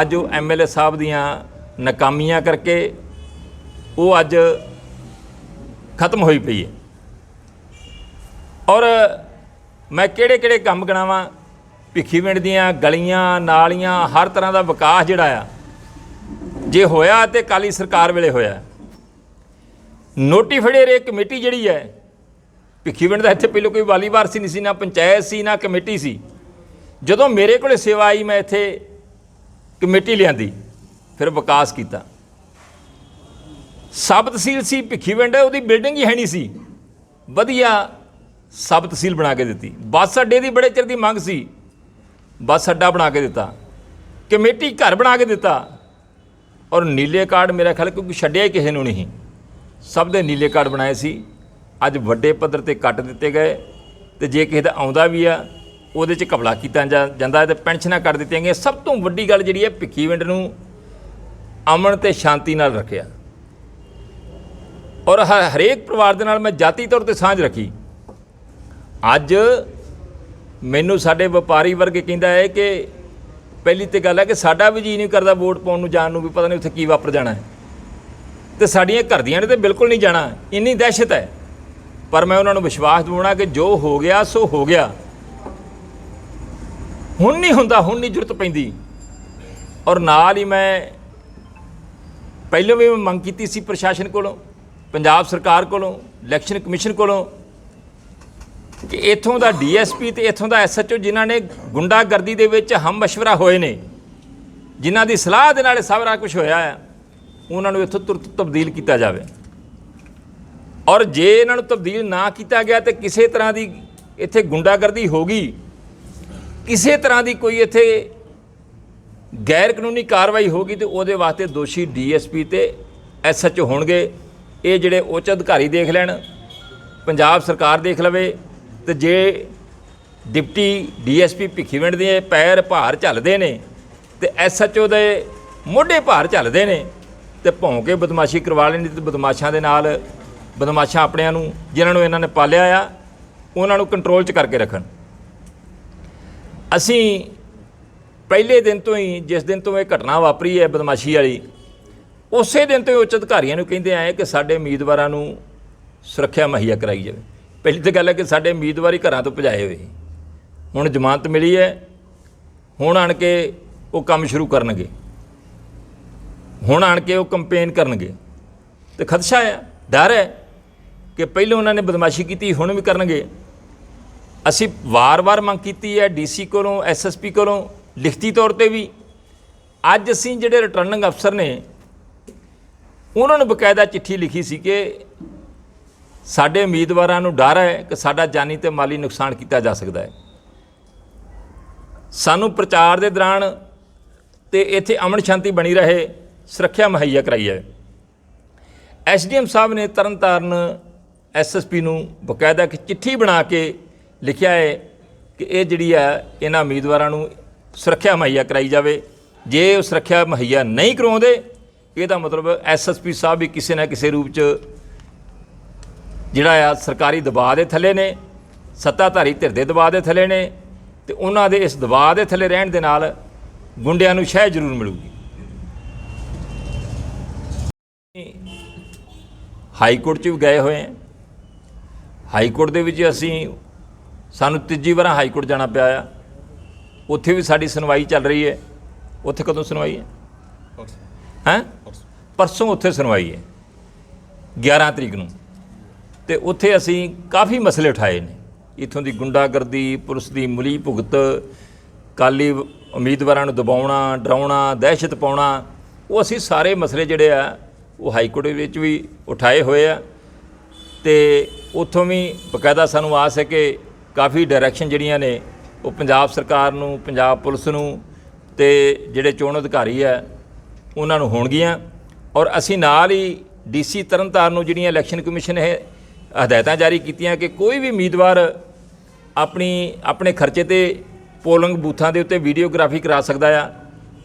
ਅੱਜ ਉਹ MLA ਸਾਹਿਬ ਦੀਆਂ ਨਾਕਾਮੀਆਂ ਕਰਕੇ ਉਹ ਅੱਜ ਖਤਮ ਹੋਈ ਪਈ ਹੈ। ਔਰ ਮੈਂ ਕਿਹੜੇ ਕੰਮ ਗਿਣਾਵਾਂ, ਭਿੱਖੀਵਿੰਡ ਦੀਆਂ ਗਲੀਆਂ ਨਾਲੀਆਂ, ਹਰ ਤਰ੍ਹਾਂ ਦਾ ਵਿਕਾਸ ਜਿਹੜਾ ਆ, ਜੇ ਹੋਇਆ ਤੇ ਅਕਾਲੀ ਸਰਕਾਰ ਵੇਲੇ ਹੋਇਆ। ਨੋਟੀਫਾਈਡ ਕਮੇਟੀ ਜਿਹੜੀ ਹੈ ਭਿੱਖੀਵਿੰਡ ਦਾ, ਇੱਥੇ ਪਹਿਲਾਂ ਕੋਈ ਵਾਲੀ ਵਾਰਸੀ ਨਹੀਂ ਸੀ, ਨਾ ਪੰਚਾਇਤ ਸੀ, ਨਾ ਕਮੇਟੀ ਸੀ। ਜਦੋਂ ਮੇਰੇ ਕੋਲ ਸੇਵਾ ਆਈ, ਮੈਂ ਇੱਥੇ ਕਮੇਟੀ ਲਿਆਂਦੀ, ਫਿਰ ਵਿਕਾਸ ਕੀਤਾ। ਸਬ ਤਹਿਸੀਲ ਸੀ ਭਿੱਖੀਵਿੰਡ, ਉਹਦੀ ਬਿਲਡਿੰਗ ਹੀ ਹੈ ਨਹੀਂ ਸੀ, ਵਧੀਆ ਸਬ ਤਹਿਸੀਲ ਬਣਾ ਕੇ ਦਿੱਤੀ। ਬੱਸ ਅੱਡੇ ਦੀ ਬੜੇ ਚਿਰ ਦੀ ਮੰਗ ਸੀ, ਬੱਸ ਅੱਡਾ ਬਣਾ ਕੇ ਦਿੱਤਾ। ਕਮੇਟੀ ਘਰ ਬਣਾ ਕੇ ਦਿੱਤਾ। ਔਰ ਨੀਲੇ ਕਾਰਡ ਮੇਰਾ ਖਿਆਲ ਕਿਉਂਕਿ ਛੱਡਿਆ ਕਿਸੇ ਨੂੰ ਨਹੀਂ, ਸਭ ਦੇ ਨੀਲੇ ਕਾਰਡ ਬਣਾਏ ਸੀ। ਅੱਜ ਵੱਡੇ ਪੱਧਰ 'ਤੇ ਕੱਟ ਦਿੱਤੇ ਗਏ, ਤੇ ਜੇ ਕਿਸੇ ਦਾ ਆਉਂਦਾ ਵੀ ਆ ਉਹਦੇ 'ਚ ਘਪਲਾ ਕੀਤਾ ਜਾਂਦਾ, ਤੇ ਪੈਨਸ਼ਨਾਂ ਕੱਟ ਦਿੱਤੀਆਂ ਗਈਆਂ। ਸਭ ਤੋਂ ਵੱਡੀ ਗੱਲ ਜਿਹੜੀ ਹੈ, ਭਿੱਖੀਵਿੰਡ ਨੂੰ ਅਮਨ ਤੇ ਸ਼ਾਂਤੀ ਨਾਲ ਰੱਖਿਆ। ਔਰ ਹਰੇਕ ਪਰਿਵਾਰ ਦੇ ਨਾਲ ਮੈਂ ਜਾਤੀ ਤੌਰ 'ਤੇ ਸਾਂਝ ਰੱਖੀ। ਅੱਜ ਮੈਨੂੰ ਸਾਡੇ ਵਪਾਰੀ ਵਰਗ ਕਹਿੰਦਾ ਹੈ ਕਿ ਪਹਿਲੀ ਤਾਂ ਗੱਲ ਹੈ ਕਿ ਸਾਡਾ ਵੀ ਜੀ ਨਹੀਂ ਕਰਦਾ ਵੋਟ ਪਾਉਣ ਨੂੰ, ਜਾਣ ਨੂੰ, ਵੀ ਪਤਾ ਨਹੀਂ ਉੱਥੇ ਕੀ ਵਾਪਰ ਜਾਣਾ ਹੈ। ਤੇ ਸਾਡੀਆਂ ਘਰ ਦੀਆਂ ਨੇ ਤਾਂ ਬਿਲਕੁਲ ਨਹੀਂ ਜਾਣਾ, ਇੰਨੀ ਦਹਿਸ਼ਤ ਹੈ। ਪਰ ਮੈਂ ਉਹਨਾਂ ਨੂੰ ਵਿਸ਼ਵਾਸ ਦਿਵਾਉਣਾ ਕਿ ਜੋ ਹੋ ਗਿਆ ਸੋ ਹੋ ਗਿਆ, ਹੁਣ ਨਹੀਂ ਹੁੰਦਾ, ਹੁਣ ਨਹੀਂ ਜ਼ਰੂਰਤ ਪੈਂਦੀ। ਔਰ ਨਾਲ ਹੀ ਮੈਂ ਪਹਿਲਾਂ ਵੀ ਮੰਗ ਕੀਤੀ ਸੀ ਪ੍ਰਸ਼ਾਸਨ ਕੋਲੋਂ, ਪੰਜਾਬ ਸਰਕਾਰ ਕੋਲੋਂ, ਇਲੈਕਸ਼ਨ ਕਮਿਸ਼ਨ ਕੋਲੋਂ, ਕਿ ਇੱਥੋਂ ਦਾ DSP ਤੇ ਇੱਥੋਂ ਦਾ SHO ਜਿਨ੍ਹਾਂ ਨੇ ਗੁੰਡਾਗਰਦੀ ਦੇ ਵਿੱਚ ਹਮ ਮਸ਼ਵਰਾ ਹੋਏ ਨੇ, ਜਿਨ੍ਹਾਂ ਦੀ ਸਲਾਹ ਦੇ ਨਾਲ ਸਾਰਾ ਕੁਝ ਹੋਇਆ ਹੈ, ਉਹਨਾਂ ਨੂੰ ਇੱਥੋਂ ਤੁਰੰਤ ਤਬਦੀਲ ਕੀਤਾ ਜਾਵੇ। ਔਰ ਜੇ ਇਹਨਾਂ ਨੂੰ ਤਬਦੀਲ ਨਾ ਕੀਤਾ ਗਿਆ ਤੇ ਕਿਸੇ ਤਰ੍ਹਾਂ ਦੀ ਇੱਥੇ ਗੁੰਡਾਗਰਦੀ ਹੋ ਗਈ, ਕਿਸੇ ਤਰ੍ਹਾਂ ਦੀ ਕੋਈ ਇੱਥੇ ਗੈਰ ਕਾਨੂੰਨੀ ਕਾਰਵਾਈ ਹੋਗੀ ਤੇ ਉਹਦੇ ਵਾਸਤੇ ਦੋਸ਼ੀ DSP ਤੇ SHO ਹੋਣਗੇ। ਇਹ ਜਿਹੜੇ ਉੱਚ ਅਧਿਕਾਰੀ ਦੇਖ ਲੈਣ, ਪੰਜਾਬ ਸਰਕਾਰ ਦੇਖ ਲਵੇ, ਤੇ ਜੇ ਡਿਪਟੀ DSP ਭਿੱਖੀਵਿੰਡ ਦੇ ਪੈਰ ਭਾਰ ਝੱਲਦੇ ਨੇ ਤੇ SHO ਦੇ ਮੋਢੇ ਭਾਰ ਝੱਲਦੇ ਨੇ ਤੇ ਭੌਂ ਕੇ ਬਦਮਾਸ਼ੀ ਕਰਵਾ ਲੈਣੀ ਤੇ ਬਦਮਾਸ਼ਾਂ ਦੇ ਨਾਲ, ਬਦਮਾਸ਼ਾਂ ਆਪਣਿਆਂ ਨੂੰ ਜਿਨ੍ਹਾਂ ਨੂੰ ਇਹਨਾਂ ਨੇ ਪਾਲਿਆ ਆ ਉਹਨਾਂ ਨੂੰ ਕੰਟਰੋਲ 'ਚ ਕਰਕੇ ਰੱਖਣ। ਅਸੀਂ ਪਹਿਲੇ ਦਿਨ ਤੋਂ ਹੀ, ਜਿਸ ਦਿਨ ਤੋਂ ਇਹ ਘਟਨਾ ਵਾਪਰੀ ਹੈ ਬਦਮਾਸ਼ੀ ਵਾਲੀ, ਉਸੇ ਦਿਨ ਤੋਂ ਹੀ ਉੱਚ ਅਧਿਕਾਰੀਆਂ ਨੂੰ ਕਹਿੰਦੇ ਆਏ ਕਿ ਸਾਡੇ ਉਮੀਦਵਾਰਾਂ ਨੂੰ ਸੁਰੱਖਿਆ ਮੁਹੱਈਆ ਕਰਾਈ ਜਾਵੇ। ਪਹਿਲੀ ਤਾਂ ਗੱਲ ਹੈ ਕਿ ਸਾਡੇ ਉਮੀਦਵਾਰ ਹੀ ਘਰਾਂ ਤੋਂ ਭਜਾਏ ਹੋਏ, ਹੁਣ ਜ਼ਮਾਨਤ ਮਿਲੀ ਹੈ, ਹੁਣ ਆਣ ਕੇ ਉਹ ਕੰਮ ਸ਼ੁਰੂ ਕਰਨਗੇ, ਹੁਣ ਆਣ ਕੇ ਉਹ ਕੰਪੇਨ ਕਰਨਗੇ ਤੇ ਖਦਸ਼ਾ ਹੈ, ਡਰ ਹੈ ਕਿ ਪਹਿਲਾਂ ਉਹਨਾਂ ਨੇ ਬਦਮਾਸ਼ੀ ਕੀਤੀ, ਹੁਣ ਵੀ ਕਰਨਗੇ। ਅਸੀਂ ਵਾਰ-ਵਾਰ ਮੰਗ ਕੀਤੀ ਹੈ DC ਕੋਲੋਂ, SSP ਕੋਲੋਂ, ਲਿਖਤੀ ਤੌਰ ਤੇ ਵੀ। ਅੱਜ ਅਸੀਂ ਜਿਹੜੇ ਰਿਟਰਨਿੰਗ ਅਫਸਰ ਨੇ ਉਹਨਾਂ ਨੂੰ ਬਕਾਇਦਾ ਚਿੱਠੀ ਲਿਖੀ ਸੀ ਕਿ ਸਾਡੇ ਉਮੀਦਵਾਰਾਂ ਨੂੰ ਡਰ ਹੈ ਕਿ ਸਾਡਾ ਜਾਨੀ ਤੇ ਮਾਲੀ ਨੁਕਸਾਨ ਕੀਤਾ ਜਾ ਸਕਦਾ ਹੈ। ਸਾਨੂੰ ਪ੍ਰਚਾਰ ਦੇ ਦੌਰਾਨ ਤੇ ਇੱਥੇ ਅਮਨ ਸ਼ਾਂਤੀ ਬਣੀ ਰਹੇ, ਸੁਰੱਖਿਆ ਮੁਹੱਈਆ ਕਰਾਈ ਹੈ। SDM ਸਾਹਿਬ ਨੇ ਤਰਨਤਾਰਨ SSP ਨੂੰ ਬਕਾਇਦਾ ਇੱਕ ਚਿੱਠੀ ਬਣਾ ਕੇ ਲਿਖਿਆ ਹੈ ਕਿ ਇਹ ਜਿਹੜੀ ਹੈ ਇਹਨਾਂ ਉਮੀਦਵਾਰਾਂ ਨੂੰ ਸੁਰੱਖਿਆ ਮੁਹੱਈਆ ਕਰਾਈ ਜਾਵੇ। ਜੇ ਉਹ ਸੁਰੱਖਿਆ ਮੁਹੱਈਆ ਨਹੀਂ ਕਰਵਾਉਂਦੇ, ਇਹਦਾ ਮਤਲਬ SSP ਸਾਹਿਬ ਵੀ ਕਿਸੇ ਨਾ ਕਿਸੇ ਰੂਪ 'ਚ ਜਿਹੜਾ ਆ ਸਰਕਾਰੀ ਦਬਾਅ ਦੇ ਥੱਲੇ ਨੇ, ਸੱਤਾਧਾਰੀ ਧਿਰ ਦੇ ਦਬਾਅ ਦੇ ਥੱਲੇ ਨੇ, ਤੇ ਉਹਨਾਂ ਦੇ ਇਸ ਦਬਾਅ ਦੇ ਥੱਲੇ ਰਹਿਣ ਦੇ ਨਾਲ ਗੁੰਡਿਆਂ ਨੂੰ ਸ਼ਹਿ ਜ਼ਰੂਰ ਮਿਲੂਗੀ। ਹਾਈ ਕੋਰਟ 'ਚ ਵੀ ਗਏ ਹੋਏ ਹਾਂ। ਹਾਈ ਕੋਰਟ ਦੇ ਵਿੱਚ ਸਾਨੂੰ ਤੀਜੀ ਵਾਰ ਹਾਈ ਕੋਰਟ ਜਾਣਾ ਪਿਆ ਆ। ਉੱਥੇ ਵੀ ਸਾਡੀ ਸੁਣਵਾਈ ਚੱਲ ਰਹੀ ਹੈ। ਉੱਥੇ ਕਦੋਂ ਸੁਣਵਾਈ ਹੈ? ਪਰਸੋਂ ਉੱਥੇ ਸੁਣਵਾਈ ਹੈ 11 ਤਰੀਕ ਨੂੰ। ਤੇ ਉੱਥੇ ਅਸੀਂ ਕਾਫੀ ਮਸਲੇ ਉਠਾਏ ਨੇ, ਇੱਥੋਂ ਦੀ ਗੁੰਡਾਗਰਦੀ, ਪੁਲਿਸ ਦੀ ਮਿਲੀ ਭੁਗਤ, ਕਾਲੀ ਉਮੀਦਵਾਰਾਂ ਨੂੰ ਦਬਾਉਣਾ, ਡਰਾਉਣਾ, ਦਹਿਸ਼ਤ ਪਾਉਣਾ, ਉਹ ਅਸੀਂ ਸਾਰੇ ਮਸਲੇ ਜਿਹੜੇ ਆ ਉਹ ਹਾਈ ਕੋਰਟ ਵਿੱਚ ਵੀ ਉਠਾਏ ਹੋਏ ਆ। ਤੇ ਉੱਥੋਂ ਵੀ ਬਕਾਇਦਾ ਸਾਨੂੰ ਆਸ ਹੈ ਕਿ ਕਾਫੀ ਡਾਇਰੈਕਸ਼ਨ ਜਿਹੜੀਆਂ ਨੇ ਉਹ ਪੰਜਾਬ ਸਰਕਾਰ ਨੂੰ, ਪੰਜਾਬ ਪੁਲਿਸ ਨੂੰ ਤੇ ਜਿਹੜੇ ਚੋਣ ਅਧਿਕਾਰੀ ਆ ਉਹਨਾਂ ਨੂੰ ਹੋਣਗੀਆਂ। ਔਰ ਅਸੀਂ ਨਾਲ ਹੀ DC ਤਰਨਤਾਰਨ ਨੂੰ ਜਿਹੜੀਆਂ ਇਲੈਕਸ਼ਨ ਕਮਿਸ਼ਨ ਇਹ ਹਦਾਇਤਾਂ ਜਾਰੀ ਕੀਤੀਆਂ ਕਿ ਕੋਈ ਵੀ ਉਮੀਦਵਾਰ ਆਪਣੇ ਖਰਚੇ ਤੇ ਪੋਲਿੰਗ ਬੂਥਾਂ ਦੇ ਉੱਤੇ ਵੀਡੀਓਗ੍ਰਾਫੀ ਕਰਾ ਸਕਦਾ ਆ।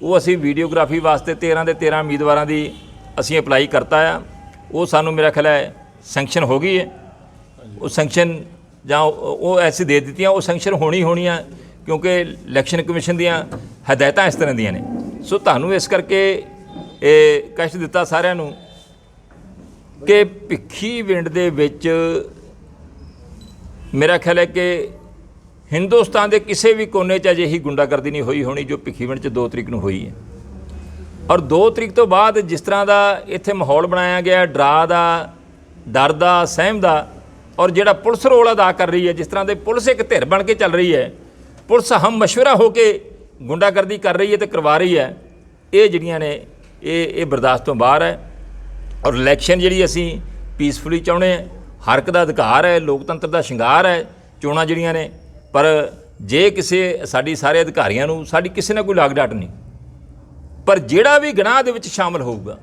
ਉਹ ਅਸੀਂ ਵੀਡੀਓਗ੍ਰਾਫੀ ਵਾਸਤੇ 13 ਦੇ 13 ਉਮੀਦਵਾਰਾਂ ਦੀ ਅਸੀਂ ਅਪਲਾਈ ਕਰਤਾ ਆ। ਉਹ ਸਾਨੂੰ ਮੇਰਾ ਖਿਆਲ ਹੈ ਸੈਂਕਸ਼ਨ ਹੋ ਗਈ ਹੈ। ਉਹ ਸੈਂਕਸ਼ਨ ਜਾਂ ਉਹ ਐਸੀ ਦੇ ਦਿੱਤੀਆਂ, ਉਹ ਸੈਂਕਸ਼ਨ ਹੋਣੀ ਆ ਕਿਉਂਕਿ ਇਲੈਕਸ਼ਨ ਕਮਿਸ਼ਨ ਦੀਆਂ ਹਦਾਇਤਾਂ ਇਸ ਤਰ੍ਹਾਂ ਦੀਆਂ ਨੇ। ਸੋ ਤੁਹਾਨੂੰ ਇਸ ਕਰਕੇ ਇਹ ਕਸ਼ਟ ਦਿੱਤਾ ਸਾਰਿਆਂ ਨੂੰ ਕਿ ਭਿੱਖੀਵਿੰਡ ਦੇ ਵਿੱਚ ਮੇਰਾ ਖਿਆਲ ਹੈ ਕਿ ਹਿੰਦੁਸਤਾਨ ਦੇ ਕਿਸੇ ਵੀ ਕੋਨੇ 'ਚ ਅਜਿਹੀ ਗੁੰਡਾਗਰਦੀ ਨਹੀਂ ਹੋਈ ਹੋਣੀ ਜੋ ਭਿੱਖੀਵਿੰਡ 'ਚ 2 ਤਰੀਕ ਨੂੰ ਹੋਈ ਹੈ। ਔਰ 2 ਤਰੀਕ ਤੋਂ ਬਾਅਦ ਜਿਸ ਤਰ੍ਹਾਂ ਦਾ ਇੱਥੇ ਮਾਹੌਲ ਬਣਾਇਆ ਗਿਆ, ਡਰਾ ਦਾ, ਡਰ ਦਾ, ਸਹਿਮ ਦਾ, ਔਰ ਜਿਹੜਾ ਪੁਲਿਸ ਰੋਲ ਅਦਾ ਕਰ ਰਹੀ ਹੈ, ਜਿਸ ਤਰ੍ਹਾਂ ਦੇ ਪੁਲਿਸ ਇੱਕ ਧਿਰ ਬਣ ਕੇ ਚੱਲ ਰਹੀ ਹੈ, ਪੁਲਿਸ ਹਮ ਮਸ਼ਵਰਾ ਹੋ ਕੇ ਗੁੰਡਾਗਰਦੀ ਕਰ ਰਹੀ ਹੈ ਤੇ ਕਰਵਾ ਰਹੀ ਹੈ, ਇਹ ਜਿਹੜੀਆਂ ਨੇ ਇਹ ਬਰਦਾਸ਼ਤ ਤੋਂ ਬਾਹਰ ਹੈ। ਔਰ ਇਲੈਕਸ਼ਨ ਜਿਹੜੀ ਅਸੀਂ ਪੀਸਫੁਲੀ ਚਾਹੁੰਦੇ ਹਾਂ, ਹਰ ਇੱਕ ਦਾ ਅਧਿਕਾਰ ਹੈ, ਲੋਕਤੰਤਰ ਦਾ ਸ਼ਿੰਗਾਰ ਹੈ ਚੋਣਾਂ ਜਿਹੜੀਆਂ ਨੇ। ਪਰ ਜੇ ਕਿਸੇ ਸਾਡੀ ਸਾਰੇ ਅਧਿਕਾਰੀਆਂ ਨੂੰ ਸਾਡੀ ਕਿਸੇ ਨਾਲ ਕੋਈ ਲਾਗ ਡਾਟ ਨਹੀਂ, ਪਰ ਜਿਹੜਾ ਵੀ ਗੁਨਾਹ ਦੇ ਵਿੱਚ ਸ਼ਾਮਲ ਹੋਊਗਾ,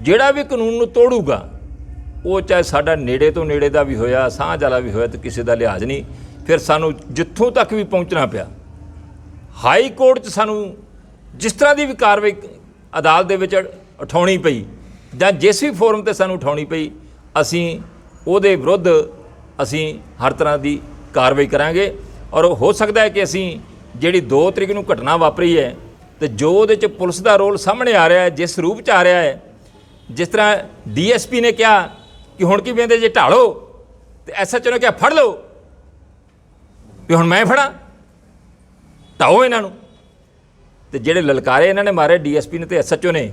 ਜਿਹੜਾ ਵੀ ਕਾਨੂੰਨ ਨੂੰ ਤੋੜੂਗਾ, ਉਹ ਚਾਹੇ ਸਾਡਾ ਨੇੜੇ ਤੋਂ ਨੇੜੇ ਦਾ ਵੀ ਹੋਇਆ, ਸਾਂਝ ਵਾਲਾ ਵੀ ਹੋਇਆ, ਤੇ ਕਿਸੇ ਦਾ ਲਿਹਾਜ਼ ਨਹੀਂ। ਫਿਰ ਸਾਨੂੰ ਜਿੱਥੋਂ ਤੱਕ ਵੀ ਪਹੁੰਚਣਾ ਪਿਆ, ਹਾਈ ਕੋਰਟ 'ਚ ਸਾਨੂੰ ਜਿਸ ਤਰ੍ਹਾਂ ਦੀ ਵੀ ਕਾਰਵਾਈ ਅਦਾਲਤ ਦੇ ਵਿੱਚ ਉਠਾਉਣੀ ਪਈ ਜਾਂ ਜਿਸ ਵੀ ਫੋਰਮ 'ਤੇ ਸਾਨੂੰ ਉਠਾਉਣੀ ਪਈ, ਅਸੀਂ ਉਹਦੇ ਵਿਰੁੱਧ ਅਸੀਂ ਹਰ ਤਰ੍ਹਾਂ ਦੀ ਕਾਰਵਾਈ ਕਰਾਂਗੇ। ਔਰ ਹੋ ਸਕਦਾ ਹੈ ਕਿ ਅਸੀਂ ਜਿਹੜੀ 2 ਤਰੀਕ ਨੂੰ ਘਟਨਾ ਵਾਪਰੀ ਹੈ ਤੇ ਜੋ ਉਹਦੇ 'ਚ ਪੁਲਿਸ ਦਾ ਰੋਲ ਸਾਹਮਣੇ ਆ ਰਿਹਾ ਹੈ, ਜਿਸ ਰੂਪ 'ਚ ਆ ਰਿਹਾ ਹੈ, ਜਿਸ ਤਰ੍ਹਾਂ DSP ਨੇ ਕਿਹਾ ਕਿ ਹੁਣ ਕੀ ਕਹਿੰਦੇ ਜੇ ਢਾਲੋ, ਤੇ SHO ਨੇ ਕਿਹਾ ਫੜ ਲਓ, ਵੀ ਹੁਣ ਮੈਂ ਫੜਾਂ, ਢਾਓ ਇਹਨਾਂ ਨੂੰ। ਤੇ ਜਿਹੜੇ ਲਲਕਾਰੇ ਇਹਨਾਂ ਨੇ ਮਾਰੇ DSP ਨੇ ਤੇ SHO ਨੇ,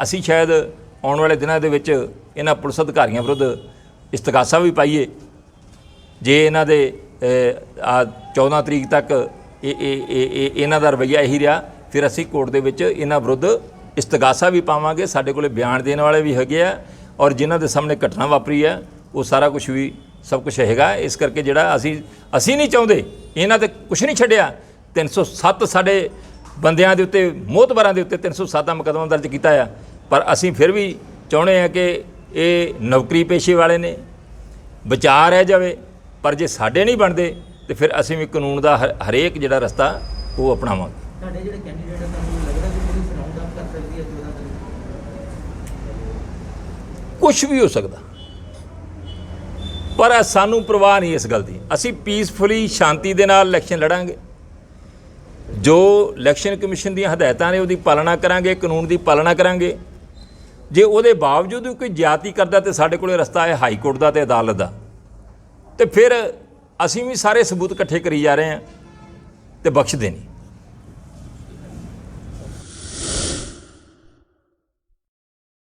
ਅਸੀਂ ਸ਼ਾਇਦ ਆਉਣ ਵਾਲੇ ਦਿਨਾਂ ਦੇ ਵਿੱਚ ਇਹਨਾਂ ਪੁਲਿਸ ਅਧਿਕਾਰੀਆਂ ਵਿਰੁੱਧ ਇਸਤਗਾਸਾ ਵੀ ਪਾਈਏ। ਜੇ ਇਹਨਾਂ ਦੇ 14 ਤਰੀਕ ਤੱਕ ਇਹਨਾਂ ਦਾ ਰਵੱਈਆ ਇਹੀ ਰਿਹਾ, ਫਿਰ ਅਸੀਂ ਕੋਰਟ ਦੇ ਵਿੱਚ ਇਹਨਾਂ ਵਿਰੁੱਧ ਇਸਤਗਾਸਾ ਵੀ ਪਾਵਾਂਗੇ। ਸਾਡੇ ਕੋਲੇ ਬਿਆਨ ਦੇਣ ਵਾਲੇ ਵੀ ਹੈਗੇ ਆ ਔਰ ਜਿਨ੍ਹਾਂ ਦੇ ਸਾਹਮਣੇ ਘਟਨਾ ਵਾਪਰੀ ਹੈ ਉਹ ਸਾਰਾ ਕੁਝ ਵੀ ਸਭ ਕੁਝ ਹੈਗਾ। ਇਸ ਕਰਕੇ ਜਿਹੜਾ ਅਸੀਂ ਨਹੀਂ ਚਾਹੁੰਦੇ, ਇਹਨਾਂ ਤੇ ਕੁਝ ਨਹੀਂ ਛੱਡਿਆ। 307 ਸਾਡੇ ਬੰਦਿਆਂ ਦੇ ਉੱਤੇ, ਮੋਹਤਬਰਾਂ ਦੇ ਉੱਤੇ 307 ਦਾ ਮੁਕੱਦਮਾ ਦਰਜ ਕੀਤਾ ਆ, ਪਰ ਅਸੀਂ ਫਿਰ ਵੀ ਚਾਹੁੰਦੇ ਹਾਂ ਕਿ ਇਹ ਨੌਕਰੀ ਪੇਸ਼ੇ ਵਾਲੇ ਨੇ, ਵਿਚਾਰ ਰਹਿ ਜਾਵੇ। ਪਰ ਜੇ ਸਾਡੇ ਨਹੀਂ ਬਣਦੇ ਤੇ ਫਿਰ ਅਸੀਂ ਵੀ ਕਾਨੂੰਨ ਦਾ ਹਰੇਕ ਜਿਹੜਾ ਰਸਤਾ ਉਹ ਅਪਣਾਵਾਂਗੇ। ਤੁਹਾਡੇ ਜਿਹੜੇ ਕੈਂਡੀਡੇਟ ਆ, ਤੁਹਾਨੂੰ ਲੱਗਦਾ ਕਿ ਪੁਲਿਸ ਰਾਉਂਡ ਅਪ ਕਰ ਸਕਦੀ ਹੈ 14 ਤਰੀਕ? ਕੁਛ ਵੀ ਹੋ ਸਕਦਾ, ਪਰ ਸਾਨੂੰ ਪਰਵਾਹ ਨਹੀਂ ਇਸ ਗੱਲ ਦੀ। ਅਸੀਂ ਪੀਸਫੁਲੀ ਸ਼ਾਂਤੀ ਦੇ ਨਾਲ ਇਲੈਕਸ਼ਨ ਲੜਾਂਗੇ। ਜੋ ਇਲੈਕਸ਼ਨ ਕਮਿਸ਼ਨ ਦੀਆਂ ਹਦਾਇਤਾਂ ਨੇ ਉਹਦੀ ਪਾਲਣਾ ਕਰਾਂਗੇ, ਕਾਨੂੰਨ ਦੀ ਪਾਲਣਾ ਕਰਾਂਗੇ। ਜੇ ਉਹਦੇ ਬਾਵਜੂਦ ਵੀ ਕੋਈ ਜ਼ਿਆਦਤੀ ਕਰਦਾ ਤੇ ਸਾਡੇ ਕੋਲੇ ਰਸਤਾ ਹੈ ਹਾਈ ਕੋਰਟ ਦਾ ਤੇ ਅਦਾਲਤ ਦਾ, ਤੇ ਫਿਰ ਅਸੀਂ ਵੀ ਸਾਰੇ ਸਬੂਤ ਇਕੱਠੇ ਕਰੀ ਜਾ ਰਹੇ ਹਾਂ ਤੇ ਬਖਸ਼ਦੇ ਨਹੀਂ।